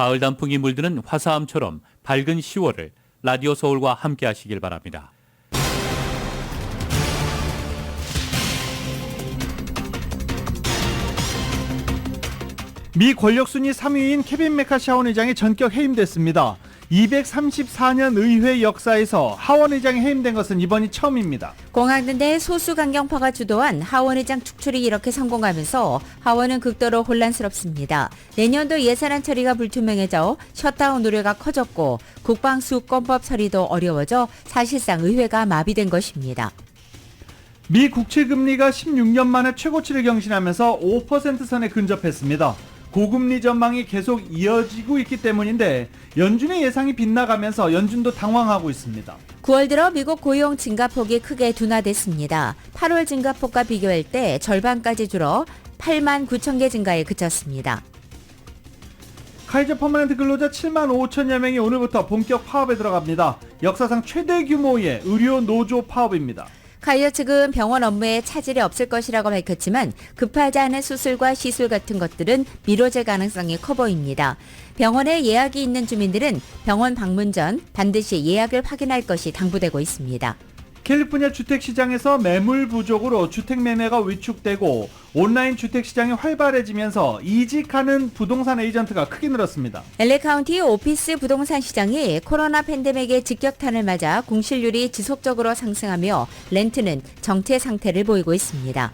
가을 단풍이 물드는 화사함처럼 밝은 10월을 라디오 서울과 함께 하시길 바랍니다. 미 권력순위 3위인 케빈 메카시 하원 의장이 전격 해임됐습니다. 234년 의회 역사에서 하원 의장이 해임된 것은 이번이 처음입니다. 공화당 내 소수 강경파가 주도한 하원 의장 축출이 이렇게 성공하면서 하원은 극도로 혼란스럽습니다. 내년도 예산안 처리가 불투명해져 셧다운 우려가 커졌고 국방수권법 처리도 어려워져 사실상 의회가 마비된 것입니다. 미 국채 금리가 16년 만에 최고치를 경신하면서 5% 선에 근접했습니다. 고금리 전망이 계속 이어지고 있기 때문인데 연준의 예상이 빗나가면서 연준도 당황하고 있습니다. 9월 들어 미국 고용 증가폭이 크게 둔화됐습니다. 8월 증가폭과 비교할 때 절반까지 줄어 8만 9천 개 증가에 그쳤습니다. 카이저 퍼머넌트 근로자 7만 5천여 명이 오늘부터 본격 파업에 들어갑니다. 역사상 최대 규모의 의료 노조 파업입니다. 카이저 측은 병원 업무에 차질이 없을 것이라고 밝혔지만 급하지 않은 수술과 시술 같은 것들은 미뤄질 가능성이 커 보입니다. 병원에 예약이 있는 주민들은 병원 방문 전 반드시 예약을 확인할 것이 당부되고 있습니다. 캘리포니아 주택시장에서 매물 부족으로 주택 매매가 위축되고 온라인 주택시장이 활발해지면서 이직하는 부동산 에이전트가 크게 늘었습니다. LA 카운티 오피스 부동산 시장이 코로나 팬데믹의 직격탄을 맞아 공실률이 지속적으로 상승하며 렌트는 정체 상태를 보이고 있습니다.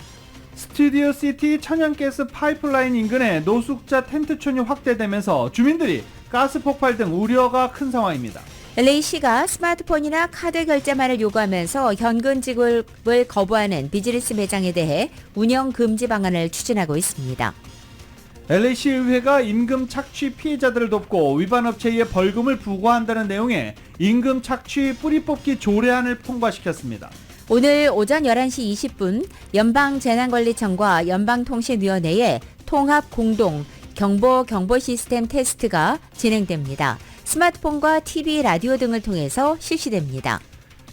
스튜디오 시티 천연가스 파이프라인 인근에 노숙자 텐트촌이 확대되면서 주민들이 가스 폭발 등 우려가 큰 상황입니다. LA시가 스마트폰이나 카드 결제만을 요구하면서 현금 지급을 거부하는 비즈니스 매장에 대해 운영 금지 방안을 추진하고 있습니다. LA시 의회가 임금 착취 피해자들을 돕고 위반 업체에 벌금을 부과한다는 내용의 임금 착취 뿌리뽑기 조례안을 통과시켰습니다. 오늘 오전 11시 20분 연방재난관리청과 연방통신위원회의 통합 공동 경보 시스템 테스트가 진행됩니다. 스마트폰과 TV, 라디오 등을 통해서 실시됩니다.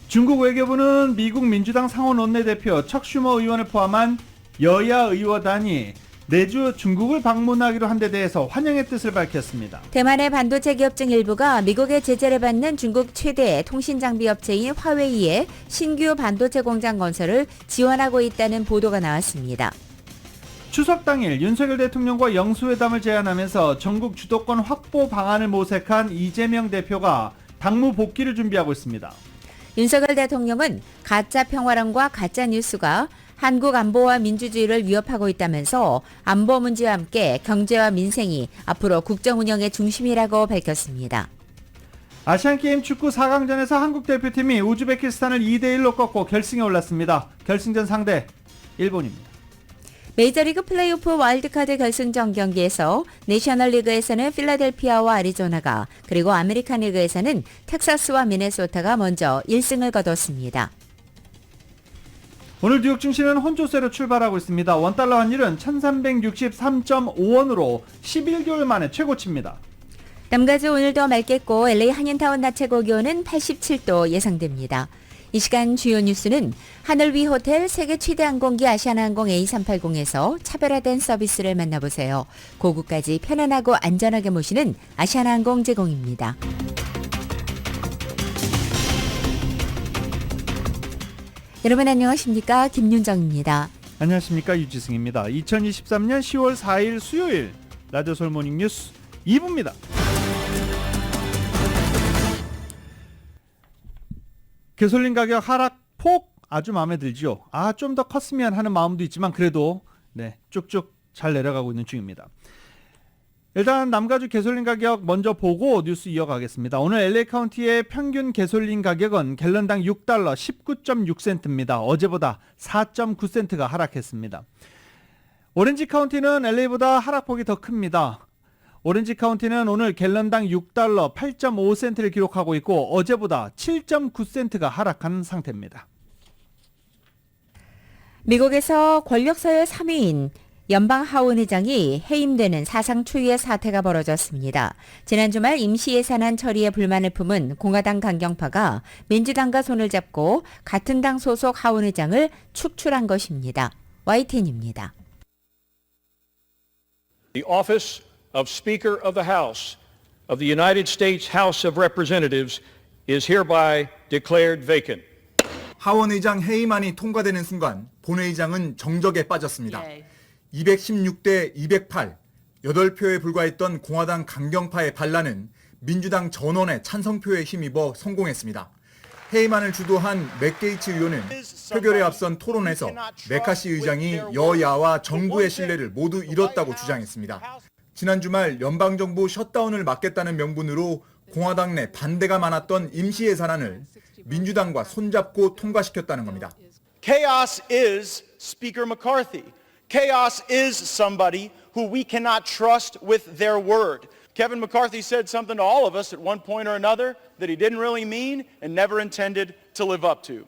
중국 외교부는 미국 민주당 상원 원내대표 척 슈머 의원을 포함한 여야 의원단이 내주 중국을 방문하기로 한 데 대해서 환영의 뜻을 밝혔습니다. 대만의 반도체 기업중 일부가 미국의 제재를 받는 중국 최대 통신장비 업체인 화웨이의 신규 반도체 공장 건설을 지원하고 있다는 보도가 나왔습니다. 추석 당일 윤석열 대통령과 영수회담을 제안하면서 전국 주도권 확보 방안을 모색한 이재명 대표가 당무 복귀를 준비하고 있습니다. 윤석열 대통령은 가짜 평화론과 가짜 뉴스가 한국 안보와 민주주의를 위협하고 있다면서 안보 문제와 함께 경제와 민생이 앞으로 국정 운영의 중심이라고 밝혔습니다. 아시안게임 축구 4강전에서 한국 대표팀이 우즈베키스탄을 2대1로 꺾고 결승에 올랐습니다. 결승전 상대 일본입니다. 메이저리그 플레이오프 와일드카드 결승전 경기에서 내셔널리그에서는 필라델피아와 애리조나가 그리고 아메리칸 리그에서는 텍사스와 미네소타가 먼저 1승을 거뒀습니다. 오늘 뉴욕 증시는 혼조세로 출발하고 있습니다. 원달러 환율은 1363.5원으로 11개월 만에 최고치입니다. 남가주 오늘도 맑겠고 LA 한인타운 낮 최고 기온은 87도 예상됩니다. 이 시간 주요 뉴스는 하늘 위 호텔 세계 최대 항공기 아시아나항공 A380에서 차별화된 서비스를 만나보세요. 고국까지 편안하고 안전하게 모시는 아시아나항공 제공입니다. 여러분 안녕하십니까? 김윤정입니다. 안녕하십니까? 유지승입니다. 2023년 10월 4일 수요일 라디오 서울 모닝 뉴스 2부입니다. 가솔린 가격 하락폭 아주 마음에 들죠. 좀 더 컸으면 하는 마음도 있지만 그래도 쭉쭉 잘 내려가고 있는 중입니다. 일단 남가주 가솔린 가격 먼저 보고 뉴스 이어가겠습니다. 오늘 LA 카운티의 평균 가솔린 가격은 갤런당 6달러 19.6센트입니다. 어제보다 4.9센트가 하락했습니다. 오렌지 카운티는 LA보다 하락폭이 더 큽니다. 오렌지 카운티는 오늘 갤런당 6달러 8.5센트를 기록하고 있고 어제보다 7.9센트가 하락한 상태입니다. 미국에서 권력서열 3위인 연방 하원 의장이 해임되는 사상 초유의 사태가 벌어졌습니다. 지난 주말 임시 예산안 처리에 불만을 품은 공화당 강경파가 민주당과 손을 잡고 같은 당 소속 하원 의장을 축출한 것입니다. YTN입니다. The office of Speaker of the House of the United States House of Representatives is hereby declared vacant. 하원의장 해임안이 통과되는 순간 본회의장은 정적에 빠졌습니다. 216대 208, 8표에 불과했던 공화당 강경파의 반란은 민주당 전원의 찬성표에 힘입어 성공했습니다. 해임안을 주도한 맥게이츠 의원은 표결에 앞선 토론에서 메카시 의장이 여야와 정부의 신뢰를 모두 잃었다고 주장했습니다. 지난 주말 연방정부 셧다운을 막겠다는 명분으로 공화당 내 반대가 많았던 임시 예산안을 민주당과 손잡고 통과시켰다는 겁니다. Chaos is Speaker McCarthy. Chaos is somebody who we cannot trust with their word. Kevin McCarthy said something to all of us at one point or another that he didn't really mean and never intended to live up to.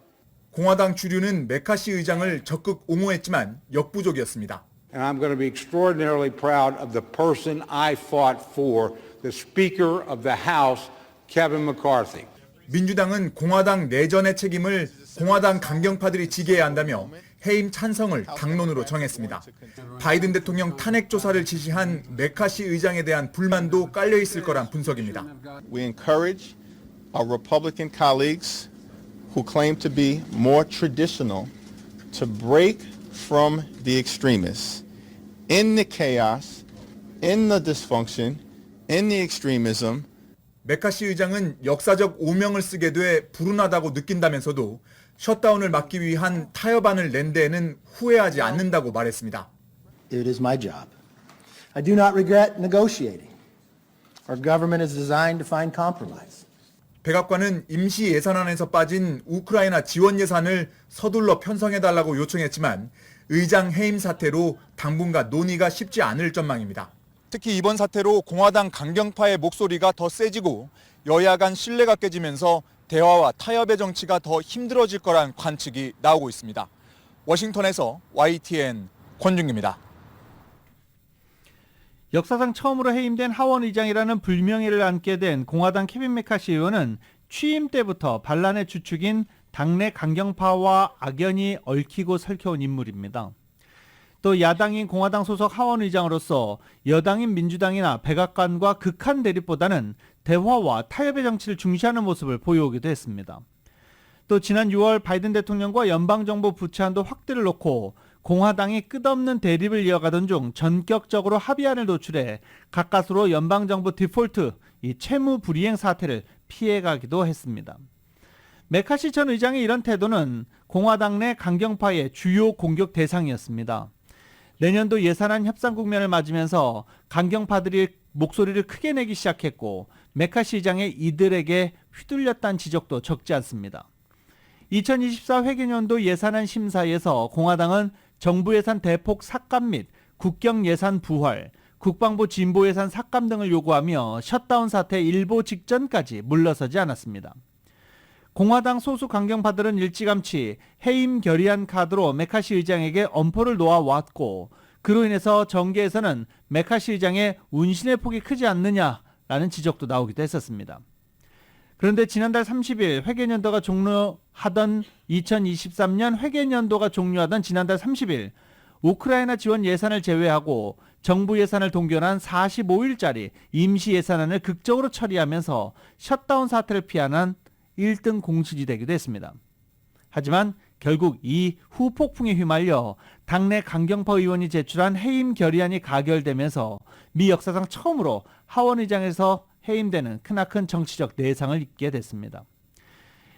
공화당 주류는 메카시 의장을 적극 옹호했지만 역부족이었습니다. And I'm going to be extraordinarily proud of the person I fought for, the Speaker of the House, Kevin McCarthy. 민주당은 공화당 내전의 책임을 공화당 강경파들이 지게해야 한다며 해임 찬성을 당론으로 정했습니다. 바이든 대통령 탄핵 조사를 지시한 메카시 의장에 대한 불만도 깔려 있을 거란 분석입니다. We encourage our Republican colleagues who claim to be more traditional to break from the extremists. In the chaos, in the dysfunction, in the extremism, 메카시 의장은 역사적 오명을 쓰게 돼 불운하다고 느낀다면서도 셧다운을 막기 위한 타협안을 낸 데에는 후회하지 않는다고 말했습니다. It is my job. I do not regret negotiating. Our government is designed to find compromise. 백악관은 임시 예산안에서 빠진 우크라이나 지원 예산을 서둘러 편성해달라고 요청했지만 의장 해임 사태로 당분간 논의가 쉽지 않을 전망입니다. 특히 이번 사태로 공화당 강경파의 목소리가 더 세지고 여야 간 신뢰가 깨지면서 대화와 타협의 정치가 더 힘들어질 거란 관측이 나오고 있습니다. 워싱턴에서 YTN 권준기입니다. 역사상 처음으로 해임된 하원 의장이라는 불명예를 안게 된 공화당 케빈 메카시 의원은 취임 때부터 반란의 주축인 당내 강경파와 악연이 얽히고 설켜온 인물입니다. 또 야당인 공화당 소속 하원 의장으로서 여당인 민주당이나 백악관과 극한 대립보다는 대화와 타협의 정치를 중시하는 모습을 보여오기도 했습니다. 또 지난 6월 바이든 대통령과 연방정부 부채한도 확대를 놓고 공화당이 끝없는 대립을 이어가던 중 전격적으로 합의안을 도출해 가까스로 연방정부 디폴트, 이 채무 불이행 사태를 피해가기도 했습니다. 메카시 전 의장의 이런 태도는 공화당 내 강경파의 주요 공격 대상이었습니다. 내년도 예산안 협상 국면을 맞으면서 강경파들이 목소리를 크게 내기 시작했고 메카시 의장의 이들에게 휘둘렸다는 지적도 적지 않습니다. 2024 회계년도 예산안 심사에서 공화당은 정부 예산 대폭 삭감 및 국경 예산 부활, 국방부 진보 예산 삭감 등을 요구하며 셧다운 사태 일보 직전까지 물러서지 않았습니다. 공화당 소수 강경파들은 일찌감치 해임 결의안 카드로 메카시 의장에게 엄포를 놓아왔고 그로 인해서 정계에서는 메카시 의장의 운신의 폭이 크지 않느냐라는 지적도 나오기도 했었습니다. 그런데 지난달 30일 회계년도가 종료하던 2023년 회계년도가 종료하던 지난달 30일 우크라이나 지원 예산을 제외하고 정부 예산을 동결한 45일짜리 임시 예산안을 극적으로 처리하면서 셧다운 사태를 피하는 1등 공신이 되기도 했습니다. 하지만 결국 이 후폭풍에 휘말려 당내 강경파 의원이 제출한 해임 결의안이 가결되면서 미 역사상 처음으로 하원의장에서 해임되는 크나큰 정치적 내상을 입게 됐습니다.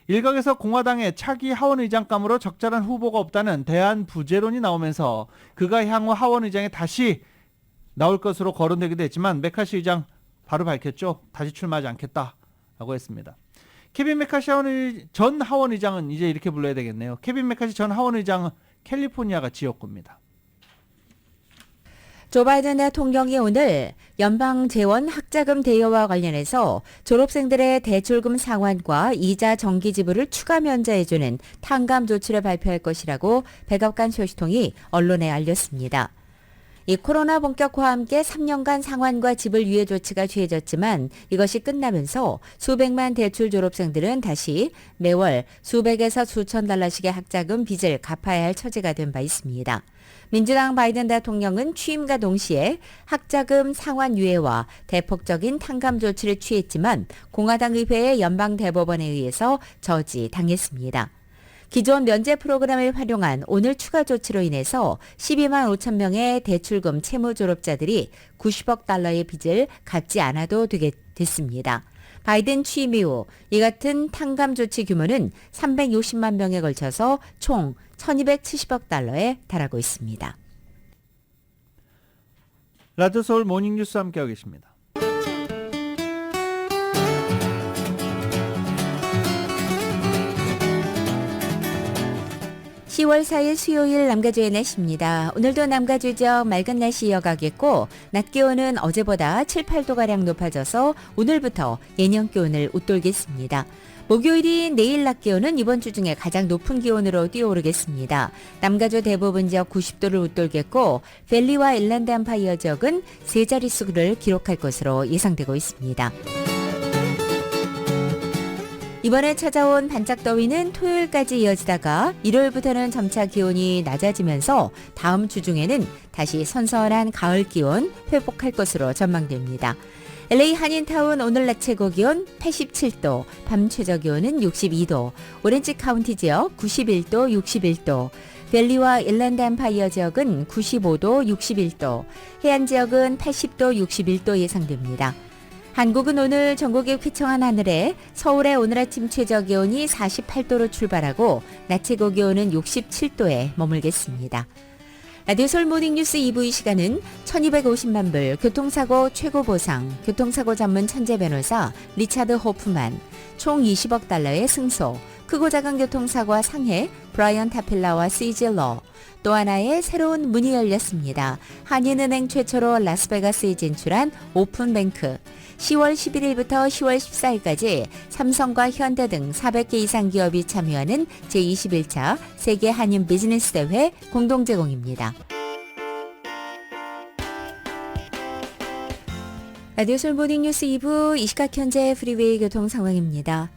일각에서 공화당의 차기 하원의장감으로 적절한 후보가 없다는 대안 부재론이 나오면서 그가 향후 하원의장에 다시 나올 것으로 거론되기도 했지만 메카시 의장 바로 밝혔죠. 다시 출마하지 않겠다라고 했습니다. 케빈 메카시 전 하원의장은 이제 이렇게 불러야 되겠네요. 케빈 메카시 전 하원의장은 캘리포니아가 지역구입니다. 조 바이든 대통령이 오늘 연방 재원 학자금 대여와 관련해서 졸업생들의 대출금 상환과 이자 정기 지불을 추가 면제해주는 탕감 조치를 발표할 것이라고 백악관 소식통이 언론에 알렸습니다. 이 코로나 본격화와 함께 3년간 상환과 지불 유예 조치가 취해졌지만 이것이 끝나면서 수백만 대출 졸업생들은 다시 매월 수백에서 수천 달러씩의 학자금 빚을 갚아야 할 처지가 된 바 있습니다. 민주당 바이든 대통령은 취임과 동시에 학자금 상환 유예와 대폭적인 탕감 조치를 취했지만 공화당 의회의 연방 대법원에 의해서 저지당했습니다. 기존 면제 프로그램을 활용한 오늘 추가 조치로 인해서 12만 5천 명의 대출금 채무 졸업자들이 90억 달러의 빚을 갚지 않아도 되게 됐습니다. 바이든 취임 이후 이 같은 탕감 조치 규모는 360만 명에 걸쳐서 총 1270억 달러에 달하고 있습니다. 라디오 서울 모닝뉴스 함께하고 계십니다. 10월 4일 수요일 남가주의 날씨입니다. 오늘도 남가주죠. 맑은 날씨 이어가겠고 낮 기온은 어제보다 7, 8도가량 높아져서 오늘부터 예년 기온을 웃돌겠습니다. 목요일인 내일 낮 기온은 이번 주 중에 가장 높은 기온으로 뛰어오르겠습니다. 남가주 대부분 지역 90도를 웃돌겠고 밸리와 일랜드 엠파이어 지역은 세 자릿수를 기록할 것으로 예상되고 있습니다. 이번에 찾아온 반짝 더위는 토요일까지 이어지다가 일요일부터는 점차 기온이 낮아지면서 다음 주 중에는 다시 선선한 가을 기온 회복할 것으로 전망됩니다. LA 한인타운 오늘 낮 최고 기온 87도, 밤 최저 기온은 62도, 오렌지 카운티 지역 91도, 61도, 밸리와 일랜드 엠파이어 지역은 95도, 61도, 해안 지역은 80도, 61도 예상됩니다. 한국은 오늘 전국의 휘청한 하늘에 서울의 오늘 아침 최저 기온이 48도로 출발하고 낮 최고 기온은 67도에 머물겠습니다. 라디오 서울 모닝뉴스 2부 이 시간은 1250만 불 교통사고 최고 보상 교통사고 전문 천재 변호사 리차드 호프만 총 20억 달러의 승소 크고 작은 교통사고와 상해 브라이언 타필라와 시즐러 또 하나의 새로운 문이 열렸습니다. 한인은행 최초로 라스베가스에 진출한 오픈뱅크 10월 11일부터 10월 14일까지 삼성과 현대 등 400개 이상 기업이 참여하는 제21차 세계 한인 비즈니스 대회 공동 제공입니다. 라디오 서울 모닝뉴스 2부 이 시각 현재 프리웨이 교통 상황입니다.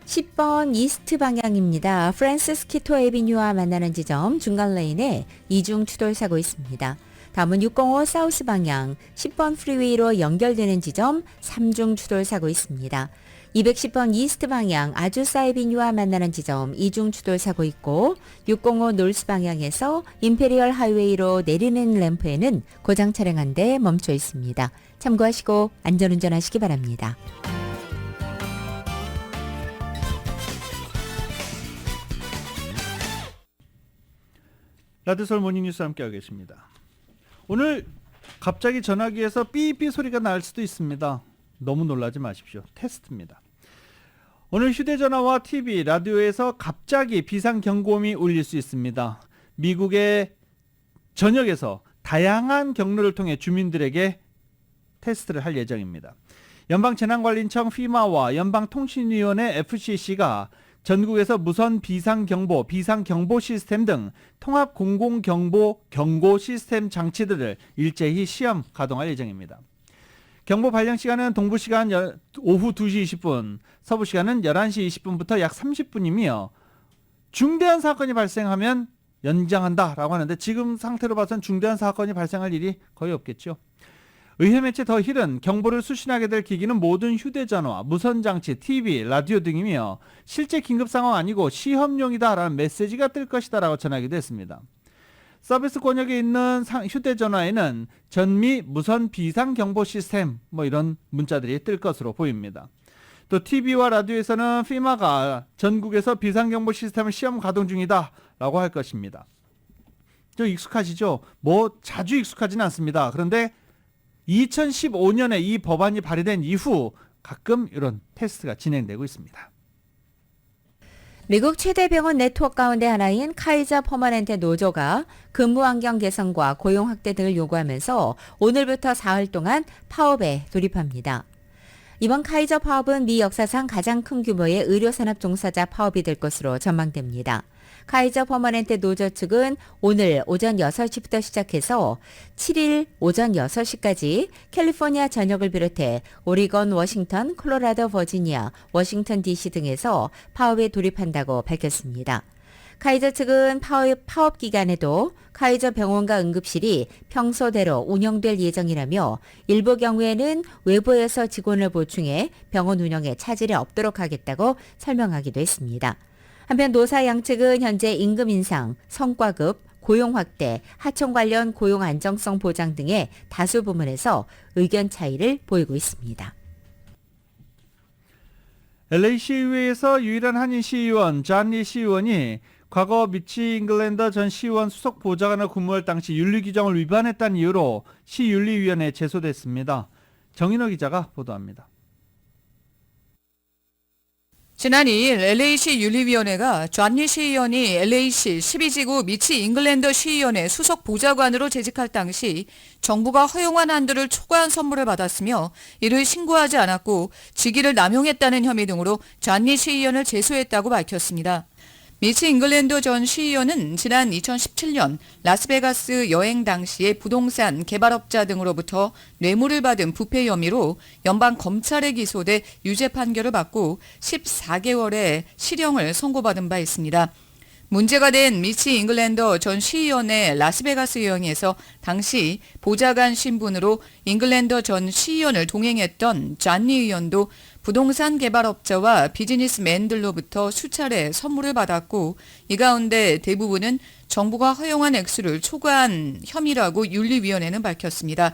10번 이스트 방향입니다. 프랜시스 키토 에비뉴와 만나는 지점 중간 레인에 이중 추돌 사고 있습니다. 다음은 605 사우스 방향 10번 프리웨이로 연결되는 지점 3중 추돌 사고 있습니다. 210번 이스트 방향 아주사 에비뉴와 만나는 지점 2중 추돌 사고 있고 605 노스 방향에서 임페리얼 하이웨이로 내리는 램프에는 고장 차량 한 대 멈춰 있습니다. 참고하시고 안전운전하시기 바랍니다. 라디오 서울 모닝뉴스 함께하고 계십니다. 오늘 갑자기 전화기에서 삐삐 소리가 날 수도 있습니다. 너무 놀라지 마십시오. 테스트입니다. 오늘 휴대전화와 TV, 라디오에서 갑자기 비상경보음이 울릴 수 있습니다. 미국의 전역에서 다양한 경로를 통해 주민들에게 테스트를 할 예정입니다. 연방재난관리청 FEMA와 연방통신위원회 FCC가 전국에서 무선 비상경보, 비상경보 시스템 등 통합 공공경보 경고 시스템 장치들을 일제히 시험 가동할 예정입니다. 경보 발령 시간은 동부 시간 오후 2시 20분, 서부 시간은 11시 20분부터 약 30분이며 중대한 사건이 발생하면 연장한다라고 하는데 지금 상태로 봐서는 중대한 사건이 발생할 일이 거의 없겠죠. 의회 매체 더 힐은 경보를 수신하게 될 기기는 모든 휴대전화, 무선장치, TV, 라디오 등이며 실제 긴급상황 아니고 시험용이다라는 메시지가 뜰 것이다라고 전하기도 했습니다. 서비스 권역에 있는 휴대전화에는 전미 무선 비상경보 시스템 이런 문자들이 뜰 것으로 보입니다. 또 TV와 라디오에서는 FEMA가 전국에서 비상경보 시스템을 시험 가동 중이다라고 할 것입니다. 좀 익숙하시죠? 자주 익숙하지는 않습니다. 그런데 2015년에 이 법안이 발의된 이후 가끔 이런 테스트가 진행되고 있습니다. 미국 최대 병원 네트워크 가운데 하나인 카이저 퍼머넨트 노조가 근무 환경 개선과 고용 확대 등을 요구하면서 오늘부터 사흘 동안 파업에 돌입합니다. 이번 카이저 파업은 미 역사상 가장 큰 규모의 의료산업 종사자 파업이 될 것으로 전망됩니다. 카이저 퍼머넨트 노조 측은 오늘 오전 6시부터 시작해서 7일 오전 6시까지 캘리포니아 전역을 비롯해 오리건, 워싱턴, 콜로라도, 버지니아, 워싱턴 DC 등에서 파업에 돌입한다고 밝혔습니다. 카이저 측은 파업 기간에도 카이저 병원과 응급실이 평소대로 운영될 예정이라며 일부 경우에는 외부에서 직원을 보충해 병원 운영에 차질이 없도록 하겠다고 설명하기도 했습니다. 한편 노사 양측은 현재 임금 인상, 성과급, 고용 확대, 하청 관련 고용 안정성 보장 등의 다수 부문에서 의견 차이를 보이고 있습니다. LA 시의회에서 유일한 한인 시의원 잔리 시의원이 과거 미치 잉글랜더 전 시의원 수석 보좌관으로 근무할 당시 윤리 규정을 위반했다는 이유로 시윤리위원회에 제소됐습니다. 정인호 기자가 보도합니다. 지난 2일 LA시 윤리위원회가 잔리 시의원이 LA시 12지구 미치 잉글랜더 시의원의 수석 보좌관으로 재직할 당시 정부가 허용한 한도를 초과한 선물을 받았으며 이를 신고하지 않았고 직위를 남용했다는 혐의 등으로 잔리 시의원을 제소했다고 밝혔습니다. 미치 잉글랜더 전 시의원은 지난 2017년 라스베가스 여행 당시에 부동산 개발업자 등으로부터 뇌물을 받은 부패 혐의로 연방 검찰에 기소돼 유죄 판결을 받고 14개월의 실형을 선고받은 바 있습니다. 문제가 된 미치 잉글랜더 전 시의원의 라스베가스 여행에서 당시 보좌관 신분으로 잉글랜더 전 시의원을 동행했던 잔리 의원도 부동산 개발업자와 비즈니스맨들로부터 수차례 선물을 받았고 이 가운데 대부분은 정부가 허용한 액수를 초과한 혐의라고 윤리위원회는 밝혔습니다.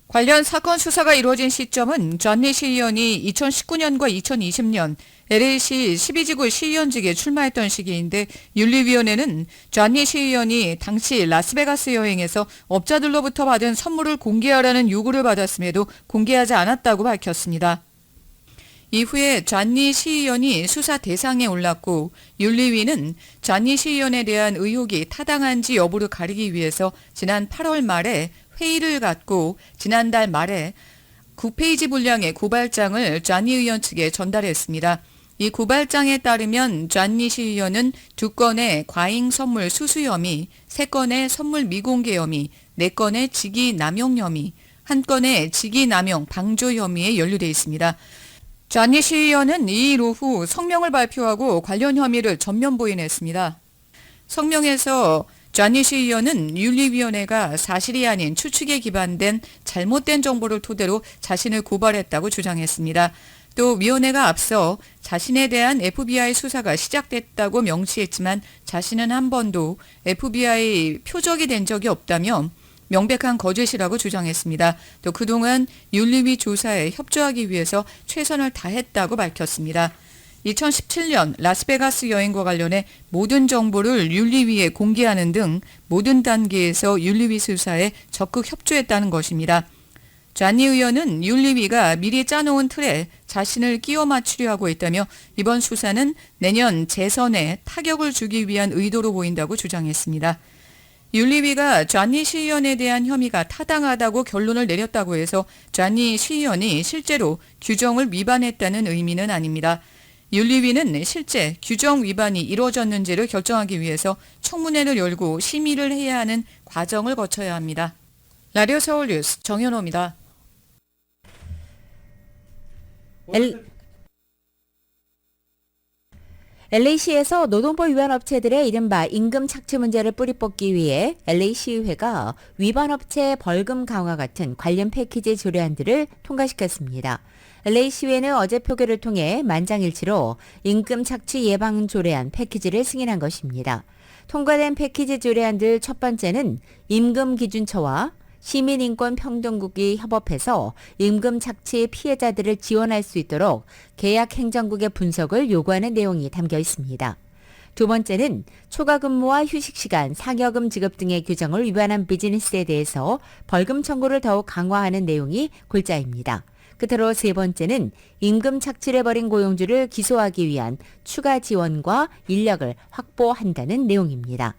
관련 사건 수사가 이루어진 시점은 잔리 시의원이 2019년과 2020년 LA시 12지구 시의원직에 출마했던 시기인데 윤리위원회는 잔리 시의원이 당시 라스베가스 여행에서 업자들로부터 받은 선물을 공개하라는 요구를 받았음에도 공개하지 않았다고 밝혔습니다. 이후에 잔리 시의원이 수사 대상에 올랐고 윤리위는 잔리 시의원에 대한 의혹이 타당한지 여부를 가리기 위해서 지난 8월 말에 회의를 갖고 지난달 말에 9페이지 분량의 고발장을 잔리 의원 측에 전달했습니다. 이 고발장에 따르면 잔리 시의원은 2건의 과잉 선물 수수 혐의, 3건의 선물 미공개 혐의, 4건의 직위 남용 혐의, 1건의 직위 남용 방조 혐의에 연루돼 있습니다. 잔리 시의원은 2일 오후 성명을 발표하고 관련 혐의를 전면 부인했습니다. 성명에서 잔리 시의원은 윤리위원회가 사실이 아닌 추측에 기반된 잘못된 정보를 토대로 자신을 고발했다고 주장했습니다. 또 위원회가 앞서 자신에 대한 FBI 수사가 시작됐다고 명시했지만 자신은 한 번도 FBI 표적이 된 적이 없다며 명백한 거짓이라고 주장했습니다. 또 그동안 윤리위 조사에 협조하기 위해서 최선을 다했다고 밝혔습니다. 2017년 라스베가스 여행과 관련해 모든 정보를 윤리위에 공개하는 등 모든 단계에서 윤리위 수사에 적극 협조했다는 것입니다. 잔리 의원은 윤리위가 미리 짜놓은 틀에 자신을 끼워 맞추려 하고 있다며 이번 수사는 내년 재선에 타격을 주기 위한 의도로 보인다고 주장했습니다. 윤리위가 잔리 시의원에 대한 혐의가 타당하다고 결론을 내렸다고 해서 잔리 시의원이 실제로 규정을 위반했다는 의미는 아닙니다. 윤리위는 실제 규정 위반이 이루어졌는지를 결정하기 위해서 청문회를 열고 심의를 해야 하는 과정을 거쳐야 합니다. 라디오 서울 뉴스 정현호입니다. LA시에서 노동법 위반 업체들의 이른바 임금 착취 문제를 뿌리 뽑기 위해 LA시의회가 위반 업체 벌금 강화 같은 관련 패키지 조례안들을 통과시켰습니다. LA시의회는 어제 표결을 통해 만장일치로 임금 착취 예방 조례안 패키지를 승인한 것입니다. 통과된 패키지 조례안들 첫 번째는 임금기준처와 시민인권평등국이 협업해서 임금 착취 피해자들을 지원할 수 있도록 계약 행정국의 분석을 요구하는 내용이 담겨 있습니다. 두 번째는 초과 근무와 휴식 시간, 상여금 지급 등의 규정을 위반한 비즈니스에 대해서 벌금 청구를 더욱 강화하는 내용이 골자입니다. 끝으로 세 번째는 임금 착취를 벌인 고용주를 기소하기 위한 추가 지원과 인력을 확보한다는 내용입니다.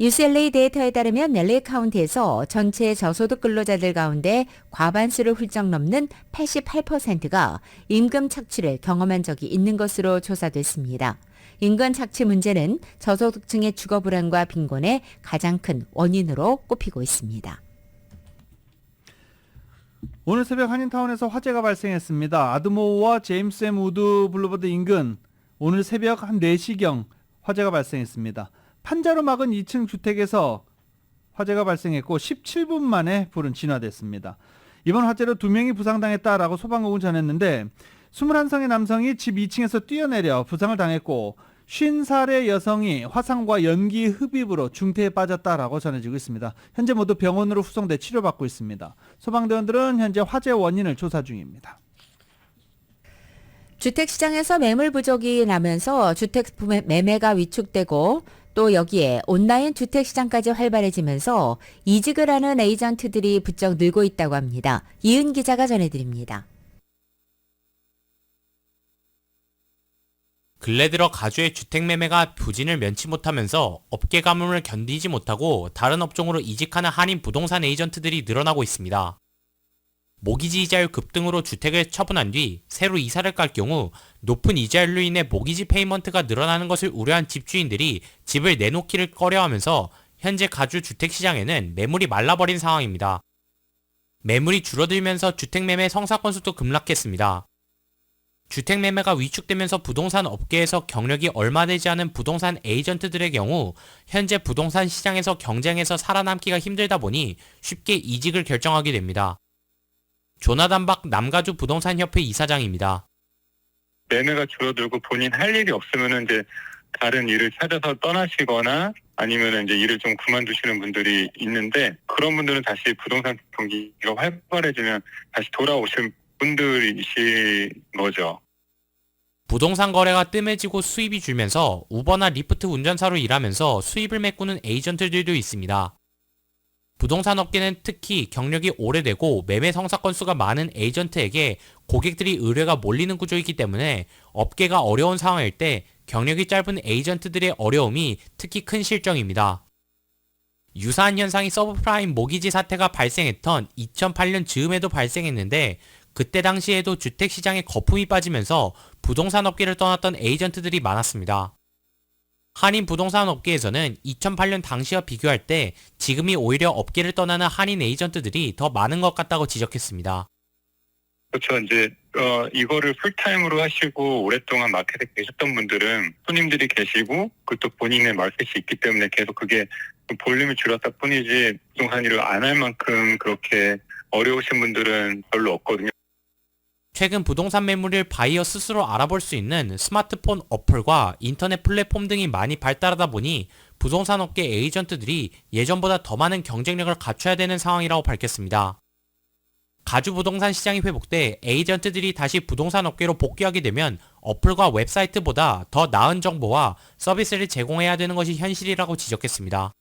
UCLA 데이터에 따르면 LA 카운티에서 전체 저소득 근로자들 가운데 과반수를 훌쩍 넘는 88%가 임금 착취를 경험한 적이 있는 것으로 조사됐습니다. 임금 착취 문제는 저소득층의 주거 불안과 빈곤의 가장 큰 원인으로 꼽히고 있습니다. 오늘 새벽 한인타운에서 화재가 발생했습니다. 아드모어와 제임스 M 우드 블루버드 인근 오늘 새벽 한 4시경 화재가 발생했습니다. 판자로 막은 2층 주택에서 화재가 발생했고 17분 만에 불은 진화됐습니다. 이번 화재로 2명이 부상당했다라고 소방국은 전했는데 21성의 남성이 집 2층에서 뛰어내려 부상을 당했고 50살의 여성이 화상과 연기 흡입으로 중태에 빠졌다라고 전해지고 있습니다. 현재 모두 병원으로 후송돼 치료받고 있습니다. 소방대원들은 현재 화재 원인을 조사 중입니다. 주택시장에서 매물 부족이 나면서 주택 매매가 위축되고 또 여기에 온라인 주택시장까지 활발해지면서 이직을 하는 에이전트들이 부쩍 늘고 있다고 합니다. 이은 기자가 전해드립니다. 근래 들어 가주의 주택 매매가 부진을 면치 못하면서 업계 가뭄을 견디지 못하고 다른 업종으로 이직하는 한인 부동산 에이전트들이 늘어나고 있습니다. 모기지 이자율 급등으로 주택을 처분한 뒤 새로 이사를 갈 경우 높은 이자율로 인해 모기지 페이먼트가 늘어나는 것을 우려한 집주인들이 집을 내놓기를 꺼려하면서 현재 가주 주택시장에는 매물이 말라버린 상황입니다. 매물이 줄어들면서 주택 매매 성사 건수도 급락했습니다. 주택 매매가 위축되면서 부동산 업계에서 경력이 얼마 되지 않은 부동산 에이전트들의 경우 현재 부동산 시장에서 경쟁에서 살아남기가 힘들다 보니 쉽게 이직을 결정하게 됩니다. 조나단 박 남가주 부동산협회 이사장입니다. 매매가 줄어들고 본인 할 일이 없으면 이제 다른 일을 찾아서 떠나시거나 아니면 이제 일을 좀 그만두시는 분들이 있는데 그런 분들은 다시 부동산 경기가 활발해지면 다시 돌아오실 분들이신 거죠. 부동산 거래가 뜸해지고 수입이 줄면서 우버나 리프트 운전사로 일하면서 수입을 메꾸는 에이전트들도 있습니다. 부동산 업계는 특히 경력이 오래되고 매매 성사 건수가 많은 에이전트에게 고객들이 의뢰가 몰리는 구조이기 때문에 업계가 어려운 상황일 때 경력이 짧은 에이전트들의 어려움이 특히 큰 실정입니다. 유사한 현상이 서브프라임 모기지 사태가 발생했던 2008년 즈음에도 발생했는데 그때 당시에도 주택시장에 거품이 빠지면서 부동산 업계를 떠났던 에이전트들이 많았습니다. 한인 부동산 업계에서는 2008년 당시와 비교할 때 지금이 오히려 업계를 떠나는 한인 에이전트들이 더 많은 것 같다고 지적했습니다. 그렇죠. 이제 이거를 풀타임으로 하시고 오랫동안 마켓에 계셨던 분들은 손님들이 계시고 그것도 본인의 마켓이 있기 때문에 계속 그게 볼륨이 줄었다 뿐이지 부동산 일을 안 할 만큼 그렇게 어려우신 분들은 별로 없거든요. 최근 부동산 매물을 바이어 스스로 알아볼 수 있는 스마트폰 어플과 인터넷 플랫폼 등이 많이 발달하다 보니 부동산 업계 에이전트들이 예전보다 더 많은 경쟁력을 갖춰야 되는 상황이라고 밝혔습니다. 가주 부동산 시장이 회복돼 에이전트들이 다시 부동산 업계로 복귀하게 되면 어플과 웹사이트보다 더 나은 정보와 서비스를 제공해야 되는 것이 현실이라고 지적했습니다.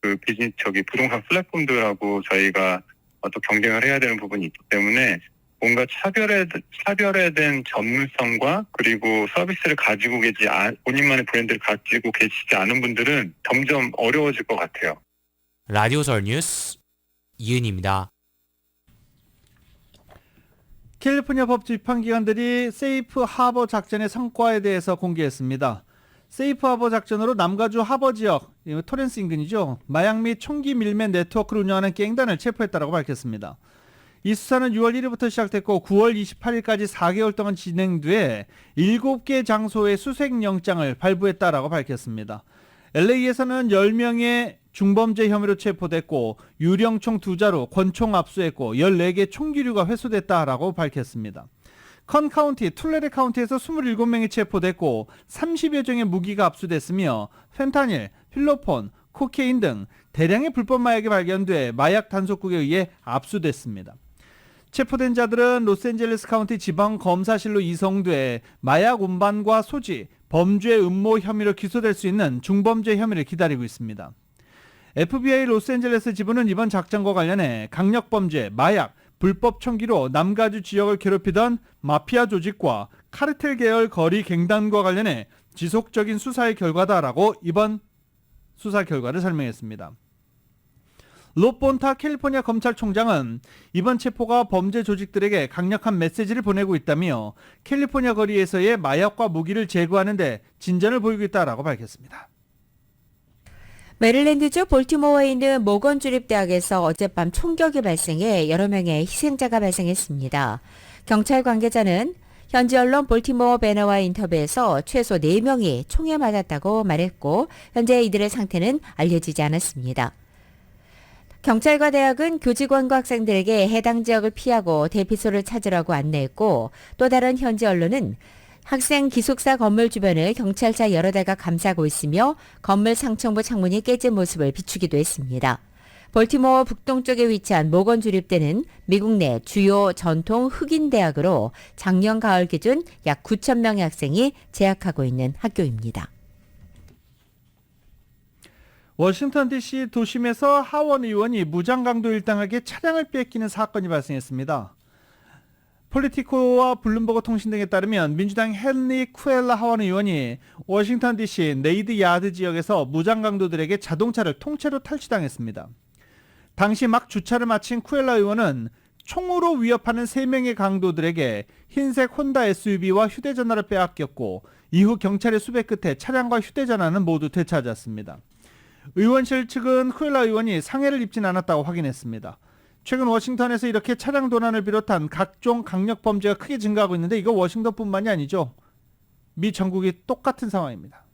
부동산 플랫폼들하고 저희가 또 경쟁을 해야 되는 부분이 있기 때문에 뭔가 차별화된 전문성과 그리고 서비스를 가지고 본인만의 브랜드를 가지고 계시지 않은 분들은 점점 어려워질 것 같아요. 라디오 서울 뉴스 이은입니다. 캘리포니아 법 집행기관들이 세이프 하버 작전의 성과에 대해서 공개했습니다. 세이프 하버 작전으로 남가주 하버 지역, 토렌스 인근이죠. 마약 및 총기 밀매 네트워크를 운영하는 갱단을 체포했다고 밝혔습니다. 이 수사는 6월 1일부터 시작됐고 9월 28일까지 4개월 동안 진행돼 7개 장소의 수색영장을 발부했다고 밝혔습니다. LA에서는 10명의 중범죄 혐의로 체포됐고 유령총 2자루, 권총 압수했고 14개 총기류가 회수됐다고 밝혔습니다. 컨 카운티, 툴레레 카운티에서 27명이 체포됐고 30여 종의 무기가 압수됐으며 펜타닐, 필로폰, 코케인 등 대량의 불법 마약이 발견돼 마약 단속국에 의해 압수됐습니다. 체포된 자들은 로스앤젤레스 카운티 지방검사실로 이송돼 마약 운반과 소지, 범죄 음모 혐의로 기소될 수 있는 중범죄 혐의를 기다리고 있습니다. FBI 로스앤젤레스 지부는 이번 작전과 관련해 강력범죄, 마약, 불법 총기로 남가주 지역을 괴롭히던 마피아 조직과 카르텔 계열 거리 갱단과 관련해 지속적인 수사의 결과다라고 이번 수사 결과를 설명했습니다. 로본타 캘리포니아 검찰총장은 이번 체포가 범죄 조직들에게 강력한 메시지를 보내고 있다며 캘리포니아 거리에서의 마약과 무기를 제거하는 데 진전을 보이고 있다라고 밝혔습니다. 메릴랜드주 볼티모어에 있는 모건 주립대학에서 어젯밤 총격이 발생해 여러 명의 희생자가 발생했습니다. 경찰 관계자는 현지 언론 볼티모어 배너와의 인터뷰에서 최소 4명이 총에 맞았다고 말했고 현재 이들의 상태는 알려지지 않았습니다. 경찰과 대학은 교직원과 학생들에게 해당 지역을 피하고 대피소를 찾으라고 안내했고 또 다른 현지 언론은 학생 기숙사 건물 주변을 경찰차 여러 대가 감싸고 있으며 건물 상층부 창문이 깨진 모습을 비추기도 했습니다. 볼티모어 북동쪽에 위치한 모건 주립대는 미국 내 주요 전통 흑인 대학으로 작년 가을 기준 약 9천 명의 학생이 재학하고 있는 학교입니다. 워싱턴 DC 도심에서 하원 의원이 무장강도 일당에게 차량을 뺏기는 사건이 발생했습니다. 폴리티코와 블룸버그 통신 등에 따르면 민주당 헨리 쿠엘라 하원 의원이 워싱턴 DC 네이드 야드 지역에서 무장강도들에게 자동차를 통째로 탈취당했습니다. 당시 막 주차를 마친 쿠엘라 의원은 총으로 위협하는 3명의 강도들에게 흰색 혼다 SUV와 휴대전화를 빼앗겼고 이후 경찰의 수배 끝에 차량과 휴대전화는 모두 되찾았습니다. 의원실 측은 쿠엘라 의원이 상해를 입진 않았다고 확인했습니다. 최근 워싱턴에서 이렇게 차량 도난을 비롯한 각종 강력 범죄가 크게 증가하고 있는데 이거 워싱턴뿐만이 아니죠. 미 전국이 똑같은 상황입니다.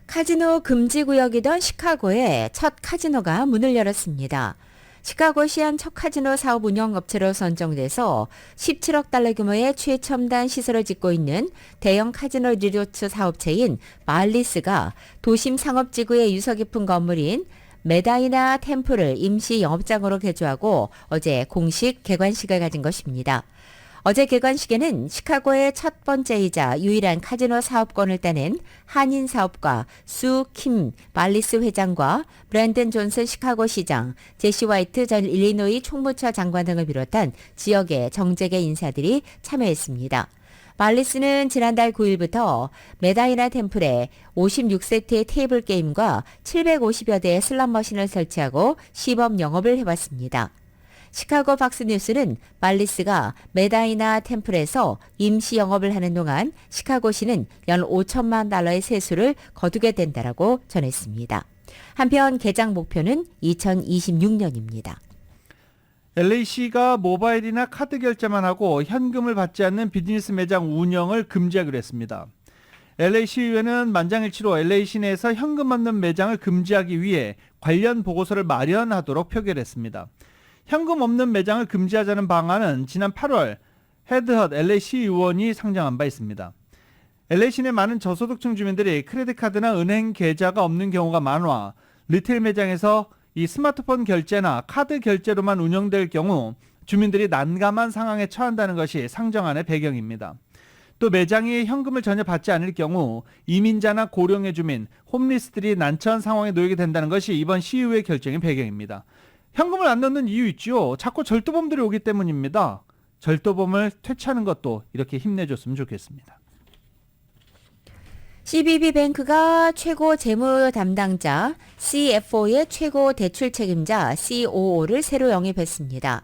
카지노 금지 구역이던 시카고에 첫 카지노가 문을 열었습니다. 시카고시 한 첫 카지노 사업 운영업체로 선정돼서 17억 달러 규모의 최첨단 시설을 짓고 있는 대형 카지노 리조트 사업체인 말리스가 도심 상업지구의 유서 깊은 건물인 메다이나 템플을 임시 영업장으로 개조하고 어제 공식 개관식을 가진 것입니다. 어제 개관식에는 시카고의 첫 번째이자 유일한 카지노 사업권을 따낸 한인 사업가 수 킴 말리스 회장과 브랜든 존슨 시카고 시장, 제시 화이트 전 일리노이 총무처 장관 등을 비롯한 지역의 정재계 인사들이 참여했습니다. 말리스는 지난달 9일부터 메다이나 템플에 56세트의 테이블 게임과 750여 대의 슬롯 머신을 설치하고 시범 영업을 해왔습니다. 시카고 박스뉴스는 말리스가 메다이나 템플에서 임시 영업을 하는 동안 시카고시는 연 5천만 달러의 세수를 거두게 된다라고 전했습니다. 한편 개장 목표는 2026년입니다. LA시가 모바일이나 카드 결제만 하고 현금을 받지 않는 비즈니스 매장 운영을 금지하기로 했습니다. LA시의회는 만장일치로 LA시 내에서 현금 없는 매장을 금지하기 위해 관련 보고서를 마련하도록 표결했습니다. 현금 없는 매장을 금지하자는 방안은 지난 8월 헤드헛 LA시 의원이 상정한 바 있습니다. LA시 내 많은 저소득층 주민들이 크레딧 카드나 은행 계좌가 없는 경우가 많아 리테일 매장에서 이 스마트폰 결제나 카드 결제로만 운영될 경우 주민들이 난감한 상황에 처한다는 것이 상정안의 배경입니다. 또 매장이 현금을 전혀 받지 않을 경우 이민자나 고령의 주민, 홈리스들이 난처한 상황에 놓이게 된다는 것이 이번 시의회 결정의 배경입니다. 현금을 안 넣는 이유 있죠. 자꾸 절도범들이 오기 때문입니다. 절도범을 퇴치하는 것도 이렇게 힘내줬으면 좋겠습니다. CBB뱅크가 최고 재무 담당자 CFO의 최고 대출 책임자 COO를 새로 영입했습니다.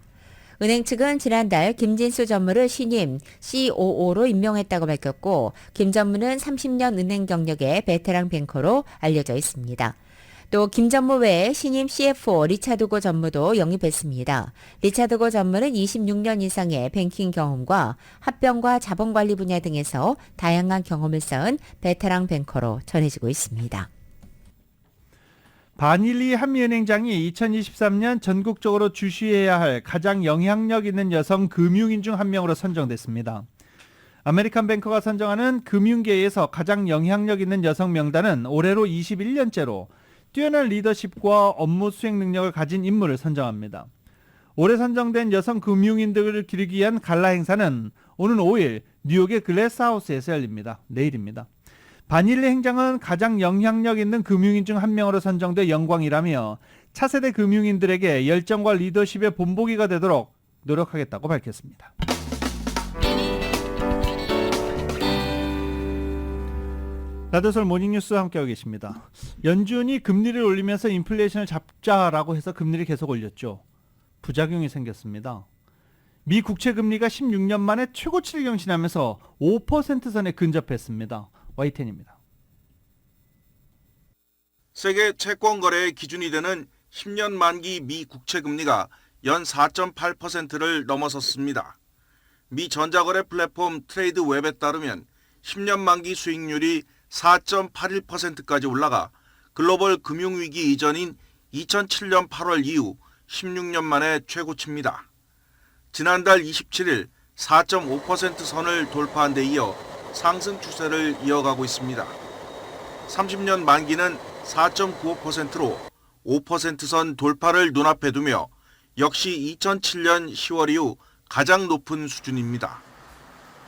은행 측은 지난달 김진수 전무를 신임 COO로 임명했다고 밝혔고 김 전무는 30년 은행 경력의 베테랑 뱅커로 알려져 있습니다. 또 김 전무 외에 신임 CFO 리차드 고 전무도 영입했습니다. 리차드 고 전무는 26년 이상의 뱅킹 경험과 합병과 자본관리 분야 등에서 다양한 경험을 쌓은 베테랑 뱅커로 전해지고 있습니다. 바닐리 한미은행장이 2023년 전국적으로 주시해야 할 가장 영향력 있는 여성 금융인 중 한 명으로 선정됐습니다. 아메리칸 뱅커가 선정하는 금융계에서 가장 영향력 있는 여성 명단은 올해로 21년째로 뛰어난 리더십과 업무 수행 능력을 가진 인물을 선정합니다. 올해 선정된 여성 금융인들을 기리기 위한 갈라 행사는 오는 5일 뉴욕의 글래스하우스에서 열립니다. 내일입니다. 바닐리 행장은 가장 영향력 있는 금융인 중 한 명으로 선정돼 영광이라며 차세대 금융인들에게 열정과 리더십의 본보기가 되도록 노력하겠다고 밝혔습니다. 라디오솔 모닝뉴스 함께하고 계십니다. 연준이 금리를 올리면서 인플레이션을 잡자라고 해서 금리를 계속 올렸죠. 부작용이 생겼습니다. 미 국채 금리가 16년 만에 최고치를 경신하면서 5% 선에 근접했습니다. Y10입니다. 세계 채권 거래의 기준이 되는 10년 만기 미 국채 금리가 연 4.8%를 넘어섰습니다. 미 전자거래 플랫폼 트레이드 웹에 따르면 10년 만기 수익률이 4.81%까지 올라가 글로벌 금융위기 이전인 2007년 8월 이후 16년 만에 최고치입니다. 지난달 27일 4.5% 선을 돌파한 데 이어 상승 추세를 이어가고 있습니다. 30년 만기는 4.95%로 5%선 돌파를 눈앞에 두며 역시 2007년 10월 이후 가장 높은 수준입니다.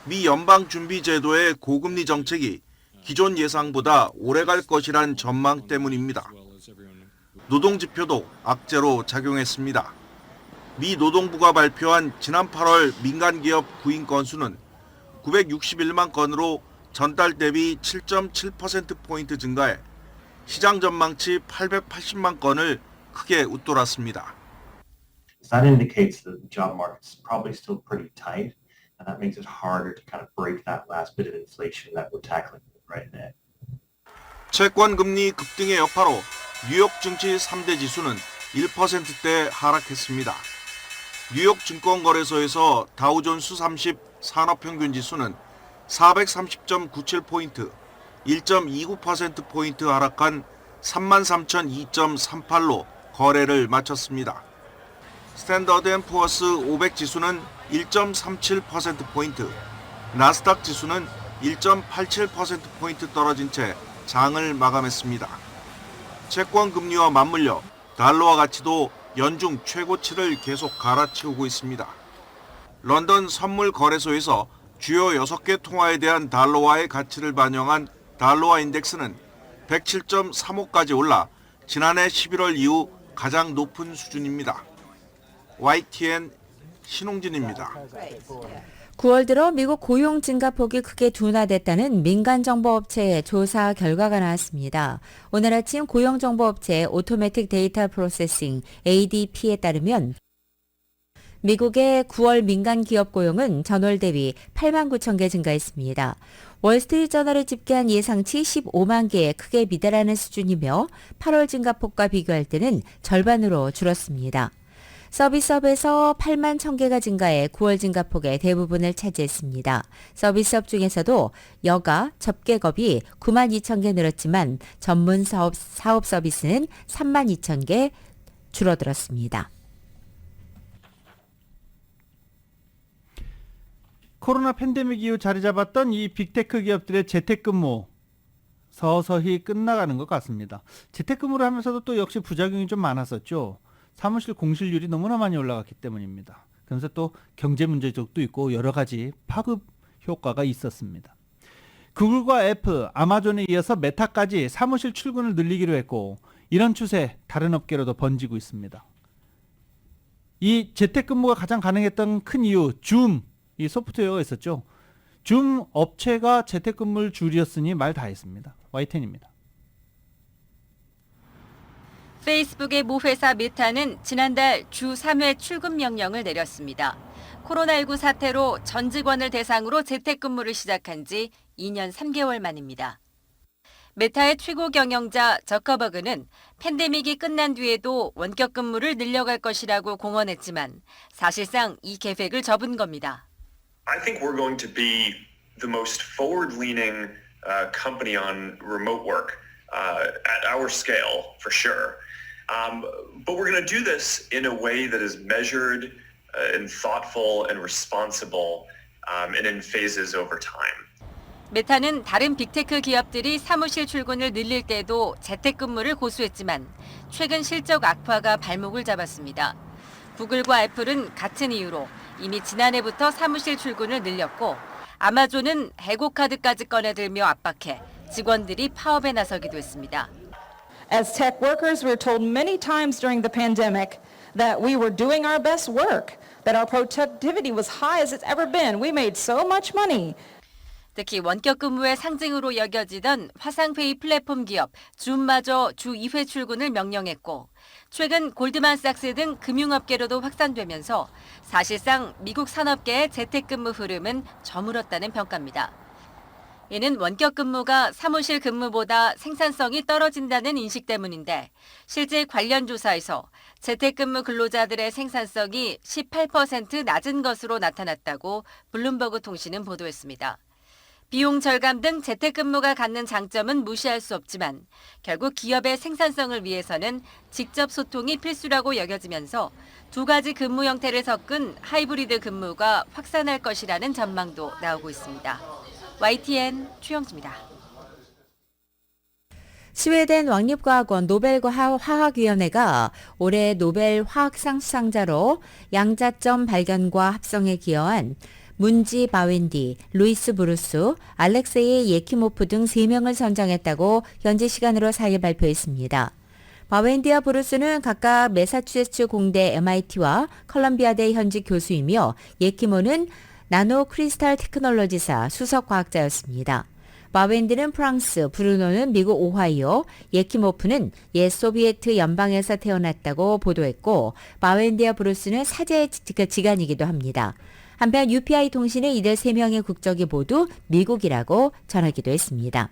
미 연방준비제도의 고금리 정책이 기존 예상보다 오래갈 것이란 전망 때문입니다. 노동지표도 악재로 작용했습니다. 미 노동부가 발표한 지난 8월 민간기업 구인 건수는 961만 건으로 전달 대비 7.7%포인트 증가해 시장 전망치 880만 건을 크게 웃돌았습니다. That indicates that the job market's probably still pretty tight, and that makes it harder to kind of break that last bit of inflation that we're tackling right now. 채권 금리 급등의 여파로 뉴욕 증시 3대 지수는 1%대 하락했습니다. 뉴욕 증권거래소에서 다우존스 30 산업평균 지수는 430.97포인트, 1.29%포인트 하락한 33,002.38로 거래를 마쳤습니다. 스탠더드&푸어스 500 지수는 1.37%포인트, 나스닥 지수는 1.87%포인트 떨어진 채 장을 마감했습니다. 채권 금리와 맞물려 달러화 가치도 연중 최고치를 계속 갈아치우고 있습니다. 런던 선물 거래소에서 주요 6개 통화에 대한 달러화의 가치를 반영한 달러화 인덱스는 107.35까지 올라 지난해 11월 이후 가장 높은 수준입니다. YTN 신홍진입니다. 9월 들어 미국 고용 증가폭이 크게 둔화됐다는 민간정보업체의 조사 결과가 나왔습니다. 오늘 아침 고용정보업체 오토매틱 데이터 프로세싱 ADP에 따르면 미국의 9월 민간 기업 고용은 전월 대비 8만 9천 개 증가했습니다. 월스트리트저널에 집계한 예상치 15만 개에 크게 미달하는 수준이며 8월 증가폭과 비교할 때는 절반으로 줄었습니다. 서비스업에서 8만 1,000개가 증가해 9월 증가폭의 대부분을 차지했습니다. 서비스업 중에서도 여가, 접객업이 9만 2천 개 늘었지만 전문 사업 서비스는 3만 2천 개 줄어들었습니다. 코로나 팬데믹 이후 자리 잡았던 이 빅테크 기업들의 재택근무 서서히 끝나가는 것 같습니다. 재택근무를 하면서도 또 역시 부작용이 좀 많았었죠. 사무실 공실률이 너무나 많이 올라갔기 때문입니다. 그래서 또 경제 문제적도 있고 여러 가지 파급 효과가 있었습니다. 구글과 애플, 아마존에 이어서 메타까지 사무실 출근을 늘리기로 했고 이런 추세 다른 업계로도 번지고 있습니다. 이 재택근무가 가장 가능했던 큰 이유 줌, 이 소프트웨어가 있었죠. 줌 업체가 재택근무를 줄였으니 말 다 했습니다. Y10입니다. 페이스북의 모 회사 메타는 지난달 주 3회 출근 명령을 내렸습니다. 코로나19 사태로 전 직원을 대상으로 재택근무를 시작한 지 2년 3개월 만입니다. 메타의 최고 경영자 저커버그는 팬데믹이 끝난 뒤에도 원격 근무를 늘려갈 것이라고 공언했지만 사실상 이 계획을 접은 겁니다. I think we're going to be the most forward-leaning company on remote work at our scale, for sure. But we're going to do this in a way that is measured and thoughtful and responsible and in phases over time. 메타는 다른 빅테크 기업들이 사무실 출근을 늘릴 때도 재택근무를 고수했지만 최근 실적 악화가 발목을 잡았습니다. 구글과 애플은 같은 이유로 이미 지난해부터 사무실 출근을 늘렸고 아마존은 해고카드까지 꺼내들며 압박해 직원들이 파업에 나서기도 했습니다. As tech workers, we were told many times during the pandemic that we were doing our best work, that our productivity was high as it's ever been. We made so much money. 특히 원격 근무의 상징으로 여겨지던 화상회의 플랫폼 기업 줌마저 주 2회 출근을 명령했고 최근 골드만삭스 등 금융업계로도 확산되면서 사실상 미국 산업계의 재택근무 흐름은 저물었다는 평가입니다. 이는 원격 근무가 사무실 근무보다 생산성이 떨어진다는 인식 때문인데 실제 관련 조사에서 재택근무 근로자들의 생산성이 18% 낮은 것으로 나타났다고 블룸버그 통신은 보도했습니다. 비용 절감 등 재택근무가 갖는 장점은 무시할 수 없지만 결국 기업의 생산성을 위해서는 직접 소통이 필수라고 여겨지면서 두 가지 근무 형태를 섞은 하이브리드 근무가 확산할 것이라는 전망도 나오고 있습니다. YTN 최영주입니다. 스웨덴 왕립과학원 노벨화학위원회가 올해 노벨 화학상 수상자로 양자점 발견과 합성에 기여한 문지 바웬디, 루이스 브루스, 알렉세이 예키모프 등 3명을 선정했다고 현지 시간으로 4일 발표했습니다. 바웬디와 브루스는 각각 매사추세츠 공대 MIT와 컬럼비아대 현직 교수이며 예키모는 나노 크리스탈 테크놀로지사 수석 과학자였습니다. 바웬디는 프랑스, 브루노는 미국 오하이오, 예키모프는 옛 소비에트 연방에서 태어났다고 보도했고 바웬디와 브루스는 사제의 지간이기도 합니다. 한편 UPI 통신은 이들 3명의 국적이 모두 미국이라고 전하기도 했습니다.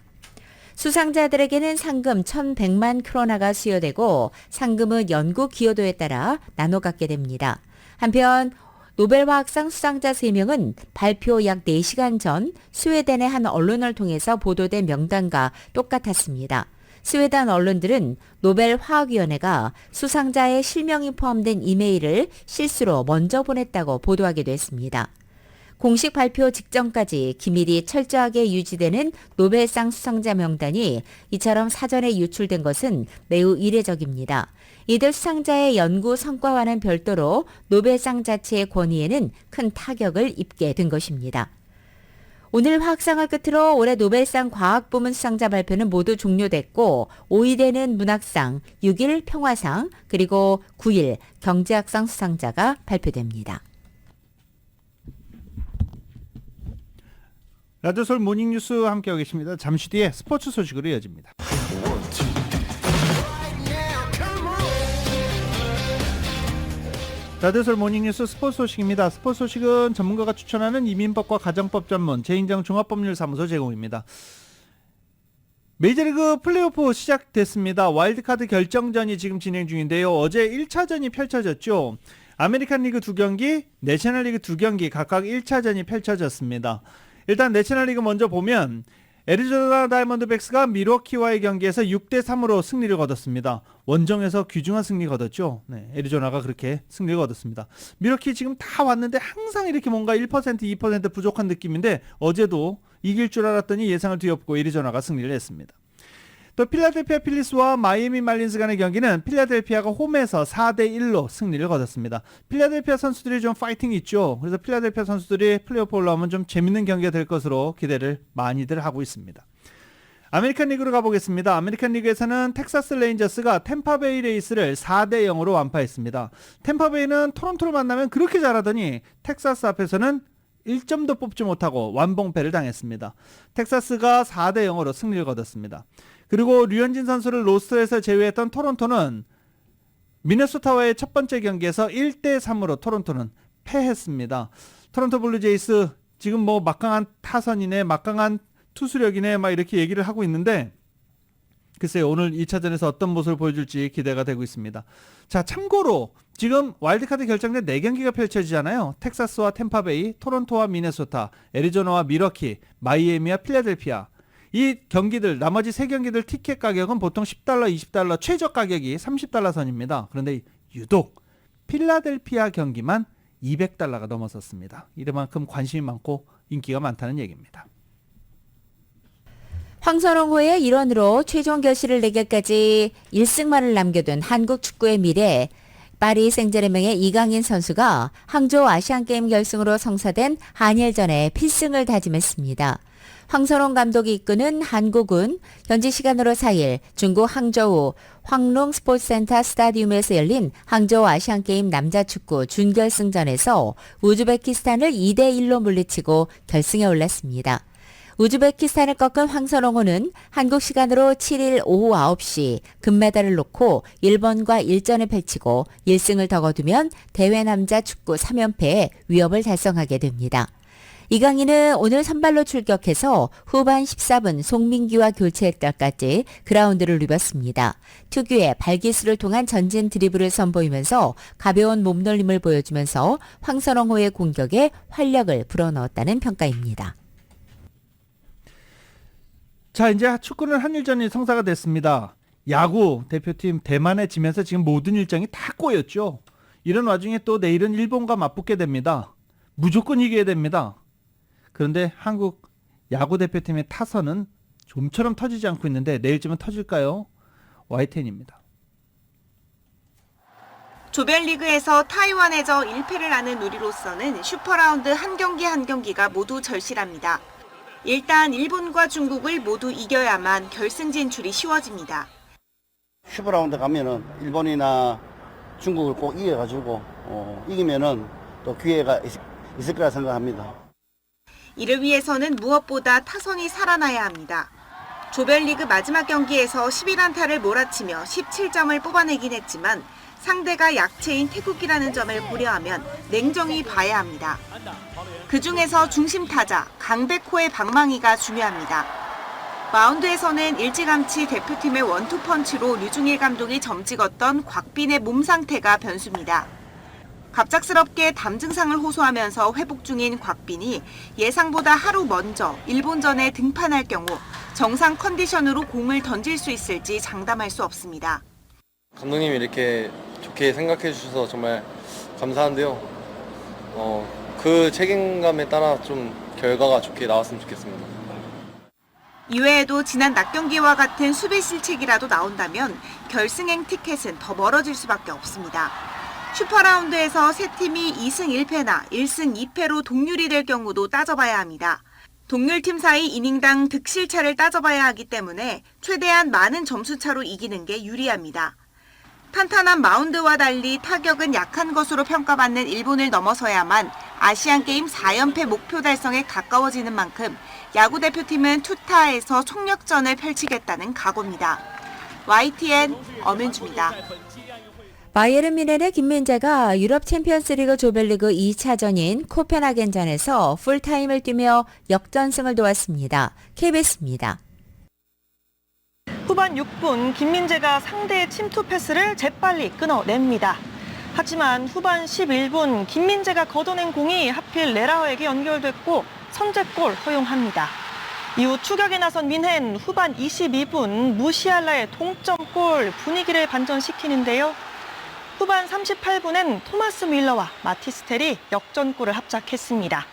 수상자들에게는 상금 1,100만 크로나가 수여되고 상금은 연구 기여도에 따라 나눠 갖게 됩니다. 한편 노벨 화학상 수상자 3명은 발표 약 4시간 전 스웨덴의 한 언론을 통해서 보도된 명단과 똑같았습니다. 스웨덴 언론들은 노벨 화학위원회가 수상자의 실명이 포함된 이메일을 실수로 먼저 보냈다고 보도하기도 했습니다. 공식 발표 직전까지 기밀이 철저하게 유지되는 노벨상 수상자 명단이 이처럼 사전에 유출된 것은 매우 이례적입니다. 이들 수상자의 연구 성과와는 별도로 노벨상 자체의 권위에는 큰 타격을 입게 된 것입니다. 오늘 화학상을 끝으로 올해 노벨상 과학부문 수상자 발표는 모두 종료됐고 5일에는 문학상, 6일 평화상, 그리고 9일 경제학상 수상자가 발표됩니다. 라디오 서울 모닝뉴스 함께하고 계십니다. 잠시 뒤에 스포츠 소식으로 이어집니다. 라디오 서울 모닝뉴스 스포츠 소식입니다. 스포츠 소식은 전문가가 추천하는 이민법과 가정법 전문 재인정 종합법률사무소 제공입니다. 메이저리그 플레이오프 시작됐습니다. 와일드카드 결정전이 지금 진행 중인데요. 어제 1차전이 펼쳐졌죠. 아메리칸 리그 2경기, 내셔널리그 2경기 각각 1차전이 펼쳐졌습니다. 일단 내셔널리그 먼저 보면 애리조나 다이먼드백스가 밀워키와의 경기에서 6대3으로 승리를 거뒀습니다. 원정에서 귀중한 승리 거뒀죠. 네, 애리조나가 그렇게 승리를 거뒀습니다. 밀워키 지금 다 왔는데 항상 이렇게 뭔가 1%, 2% 부족한 느낌인데 어제도 이길 줄 알았더니 예상을 뒤엎고 애리조나가 승리를 했습니다. 또 필라델피아 필리스와 마이애미 말린스 간의 경기는 필라델피아가 홈에서 4대1로 승리를 거뒀습니다. 필라델피아 선수들이 좀 파이팅이 있죠. 그래서 필라델피아 선수들이 플레이오프 올라오면 좀 재밌는 경기가 될 것으로 기대를 많이들 하고 있습니다. 아메리칸 리그로 가보겠습니다. 아메리칸 리그에서는 텍사스 레인저스가 템파베이 레이스를 4대0으로 완파했습니다. 템파베이는 토론토를 만나면 그렇게 잘하더니 텍사스 앞에서는 1점도 뽑지 못하고 완봉패를 당했습니다. 텍사스가 4대0으로 승리를 거뒀습니다. 그리고 류현진 선수를 로스터에서 제외했던 토론토는 미네소타와의 첫 번째 경기에서 1대3으로 토론토는 패했습니다. 토론토 블루제이스 지금 뭐 막강한 타선이네, 막강한 투수력이네 막 이렇게 얘기를 하고 있는데 글쎄요, 오늘 2차전에서 어떤 모습을 보여줄지 기대가 되고 있습니다. 자, 참고로 지금 와일드카드 결정전 4경기가 펼쳐지잖아요. 텍사스와 템파베이, 토론토와 미네소타, 애리조나와 밀워키, 마이애미와 필라델피아. 이 경기들, 나머지 3경기들 티켓 가격은 보통 $10, $20, 최저 가격이 $30 선입니다. 그런데 유독 필라델피아 경기만 $200가 넘었었습니다. 이만큼 관심이 많고 인기가 많다는 얘기입니다. 황선홍호의 일원으로 최종 결실을 내기까지 1승만을 남겨둔 한국 축구의 미래, 파리 생제르맹의 이강인 선수가 항저우 아시안게임 결승으로 성사된 한일전에 필승을 다짐했습니다. 황선홍 감독이 이끄는 한국은 현지 시간으로 4일 중국 항저우 황롱 스포츠센터 스타디움에서 열린 항저우 아시안게임 남자축구 준결승전에서 우즈베키스탄을 2대1로 물리치고 결승에 올랐습니다. 우즈베키스탄을 꺾은 황선홍호는 한국 시간으로 7일 오후 9시 금메달을 놓고 일본과 일전을 펼치고 1승을 더 거두면 대회 남자 축구 3연패에 위협을 달성하게 됩니다. 이강인은 오늘 선발로 출격해서 후반 14분 송민기와 교체했다까지 그라운드를 누볐습니다. 특유의 발기술을 통한 전진 드리블을 선보이면서 가벼운 몸놀림을 보여주면서 황선홍호의 공격에 활력을 불어넣었다는 평가입니다. 자, 이제 축구는 한일전이 성사가 됐습니다. 야구 대표팀 대만에 지면서 지금 모든 일정이 다 꼬였죠. 이런 와중에 또 내일은 일본과 맞붙게 됩니다. 무조건 이겨야 됩니다. 그런데 한국 야구 대표팀의 타선은 좀처럼 터지지 않고 있는데 내일쯤은 터질까요? YTN입니다. 조별리그에서 타이완에 져 1패를 하는 우리로서는 슈퍼라운드 한 경기 한 경기가 모두 절실합니다. 일단 일본과 중국을 모두 이겨야만 결승 진출이 쉬워집니다. 슈퍼라운드 가면은 일본이나 중국을 꼭 이겨가지고 이기면은 또 기회가 있을 거라 생각합니다. 이를 위해서는 무엇보다 타선이 살아나야 합니다. 조별리그 마지막 경기에서 11안타를 몰아치며 17점을 뽑아내긴 했지만 상대가 약체인 태국이라는 점을 고려하면 냉정히 봐야 합니다. 그중에서 중심 타자 강백호의 방망이가 중요합니다. 마운드에서는 일찌감치 대표팀의 원투펀치로 류중일 감독이 점찍었던 곽빈의 몸 상태가 변수입니다. 갑작스럽게 담 증상을 호소하면서 회복 중인 곽빈이 예상보다 하루 먼저 일본전에 등판할 경우 정상 컨디션으로 공을 던질 수 있을지 장담할 수 없습니다. 감독님이 이렇게 좋게 생각해 주셔서 정말 감사한데요. 그 책임감에 따라 좀 결과가 좋게 나왔으면 좋겠습니다. 이외에도 지난 낮 경기와 같은 수비 실책이라도 나온다면 결승행 티켓은 더 멀어질 수밖에 없습니다. 슈퍼라운드에서 세 팀이 2승 1패나 1승 2패로 동률이 될 경우도 따져봐야 합니다. 동률팀 사이 이닝당 득실차를 따져봐야 하기 때문에 최대한 많은 점수차로 이기는 게 유리합니다. 탄탄한 마운드와 달리 타격은 약한 것으로 평가받는 일본을 넘어서야만 아시안게임 4연패 목표 달성에 가까워지는 만큼 야구대표팀은 투타에서 총력전을 펼치겠다는 각오입니다. YTN 엄윤주입니다. 바이에른 뮌헨의 김민재가 유럽 챔피언스리그 조별리그 2차전인 코펜하겐전에서 풀타임을 뛰며 역전승을 도왔습니다. KBS입니다. 후반 6분 김민재가 상대의 침투 패스를 재빨리 끊어냅니다. 하지만 후반 11분 김민재가 걷어낸 공이 하필 레라어에게 연결됐고 선제골 허용합니다. 이후 추격에 나선 뮌헨 후반 22분 무시알라의 동점골 분위기를 반전시키는데요. 후반 38분엔 토마스 밀러와 마티스텔이 역전골을 합작했습니다.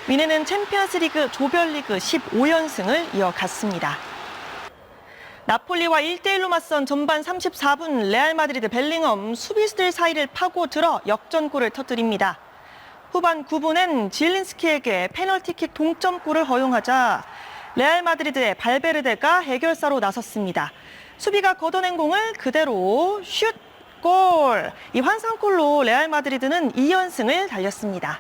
뮌헨은 챔피언스리그 조별리그 15연승을 이어갔습니다. 나폴리와 1대1로 맞선 전반 34분 레알 마드리드 벨링엄 수비수들 사이를 파고들어 역전골을 터뜨립니다. 후반 9분엔 질린스키에게 페널티킥 동점골을 허용하자 레알 마드리드의 발베르데가 해결사로 나섰습니다. 수비가 걷어낸 공을 그대로 슛! 골! 이 환상골로 레알 마드리드는 2연승을 달렸습니다.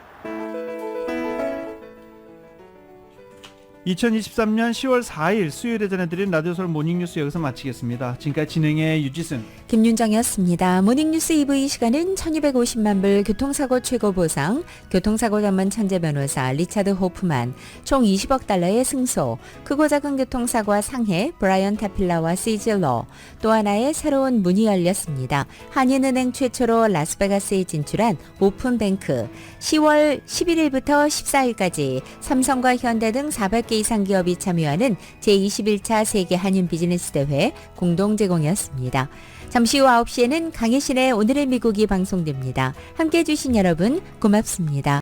2023년 10월 4일 수요일에 전해드린 라디오 서울 모닝뉴스 여기서 마치겠습니다. 지금까지 진행의 유지승, 김윤정이었습니다. 모닝뉴스 2부 이 시간은 1250만 불 교통사고 최고 보상, 교통사고 전문 천재 변호사 리차드 호프만, 총 20억 달러의 승소, 크고 작은 교통사고와 상해, 브라이언 타필라와 시즐러, 또 하나의 새로운 문이 열렸습니다. 한인은행 최초로 라스베가스에 진출한 오픈뱅크, 10월 11일부터 14일까지 삼성과 현대 등 400개 이상 기업이 참여하는 제21차 세계 한인 비즈니스 대회 공동 제공이었습니다. 잠시 후 9시에는 강혜신의 오늘의 미국이 방송됩니다. 함께해 주신 여러분 고맙습니다.